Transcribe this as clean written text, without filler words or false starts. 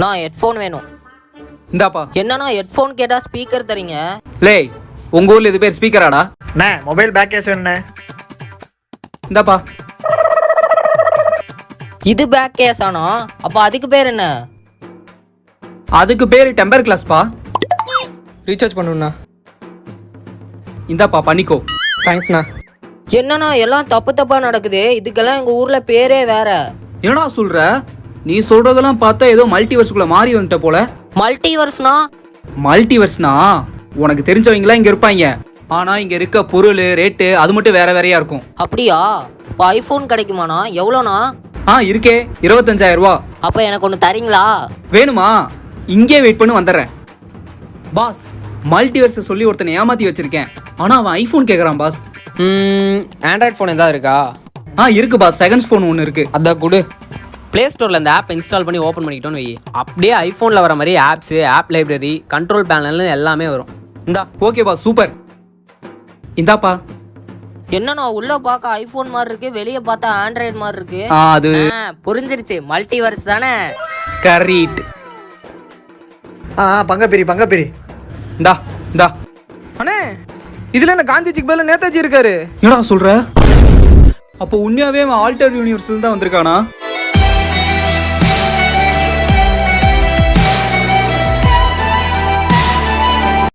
நான் ஹெட்ஃபோன் வேணும். இந்தாப்பா. என்னன்னா ஹெட்ஃபோன் கேட்டா ஸ்பீக்கர் தரீங்க? லேய், உங்க ஊர்ல இது பேர் ஸ்பீக்கராடா? அண்ணே மொபைல் பேக் கேஸ் வேணுண்ணே. இந்தாப்பா. இது பேக் கேஸ் ஆனா அப்ப அதுக்கு பேர் என்ன? அதுக்கு பேரு டெம்பர் கிளாஸ்பா. ரீசார்ஜ் பண்ணுண்ணா. இந்தாப்பா பண்ணிக்கோ. தேங்க்ஸ்ண்ணா. என்னன்னா எல்லாம் தப்பு தப்பா நடக்குது. இதுக்கெல்லாம் எங்க ஊர்ல பேரே வேற. என்னடா சொல்ற? நீ சொல்றதெல்லாம் பார்த்தா ஏதோ மல்டிவர்ஸ்குள்ள மாறி வந்துட்ட போல. மல்டிவர்ஸ்னா? மல்டிவர்ஸ்னா உனக்கு தெரிஞ்சவங்களா இங்க இருப்பாங்க. ஆனா இங்க இருக்க பொருள் ரேட்டு அது மட்டும் வேற வேறையா இருக்கும். அப்படியா? இப்போ ஐபோன் கிடைக்குமாண்ணா? எவ்வளோண்ணா? இருக்கே 25,000 ரூபா. அப்ப எனக்கு ஒன்று தரீங்களா? வேணுமா? இங்கே வெயிட் பண்ணி வந்துடுறேன். பாஸ், மல்டிவர்ஸ் சொல்லி ஒருத்தனை ஏமாத்தி வச்சிருக்கேன். ஆனா அவன் ஐபோன் கேக்குறான் பாஸ். ஆண்ட்ராய்ட் ஃபோன் எதாவது இருக்கா? இருக்கு பாஸ். செகண்ட்ஸ் ஃபோன் ஒன்று இருக்கு. அதான் கொடு. ப்ளே ஸ்டோரில் இந்த ஆப் இன்ஸ்டால் பண்ணி ஓப்பன் பண்ணிக்கிட்டோன்னு வை. அப்படியே ஐஃபோனில் வர மாதிரி ஆப்ஸு, ஆப் லைப்ரரி, கண்ட்ரோல் பேனல்னு எல்லாமே வரும். இந்தா. Okay boss, super. இந்தாப்பா. என்னண்ணா உள்ள பார்க்க ஐபோன் மாதிரி இருக்கு, வெளியே பார்த்தா ஆண்ட்ராய்டு மாதிரி இருக்கு. அது புரிஞ்சிருச்சு, மல்டிவர்ஸ் தானே? கரெக்ட். பங்கப்பிரி. இந்தா இந்தா. அண்ணே, இதுல என்ன காந்திஜிக்கு பதிலா நேதாஜி இருக்காரு? என்னடா சொல்ற? அப்போ உண்மையாவே அவன் ஆல்டர் யூனிவர்ஸ்ல தான் வந்திருக்கானா?